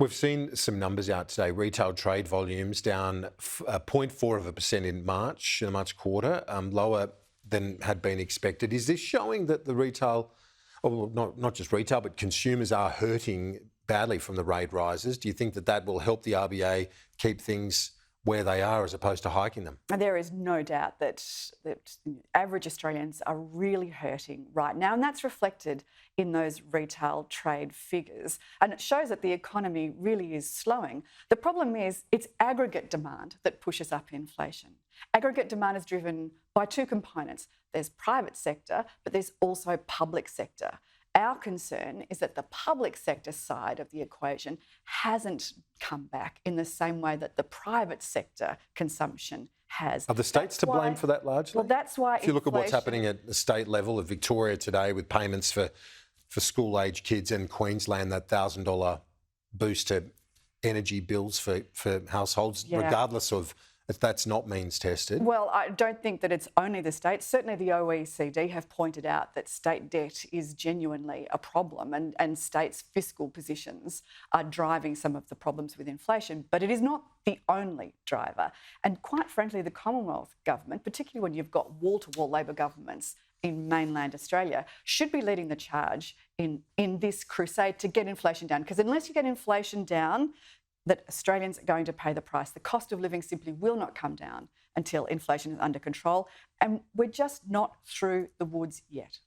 We've seen some numbers out today. Retail trade volumes down 0.4% in March, in the March quarter, lower than had been expected. Is this showing that the retail, or not just retail, but consumers are hurting badly from the rate rises? Do you think that that will help the RBA keep things where they are as opposed to hiking them? There is no doubt that average Australians are really hurting right now, and that's reflected in those retail trade figures. And it shows that the economy really is slowing. The problem is it's aggregate demand that pushes up inflation. Aggregate demand is driven by two components. There's private sector, but there's also public sector. Our concern is that the public sector side of the equation hasn't come back in the same way that the private sector consumption has. Are the states to blame for that largely? Well, that's why if you look at what's happening at the state level of Victoria today with payments for school-age kids, and Queensland, that $1,000 boost to energy bills for households, regardless of if that's not means tested. Well, I don't think that it's only the states. Certainly the OECD have pointed out that state debt is genuinely a problem, and states' fiscal positions are driving some of the problems with inflation, but it is not the only driver. And quite frankly, the Commonwealth government, particularly when you've got wall-to-wall Labor governments in mainland Australia, should be leading the charge in this crusade to get inflation down. Because unless you get inflation down, that Australians are going to pay the price. The cost of living simply will not come down until inflation is under control, and we're just not through the woods yet.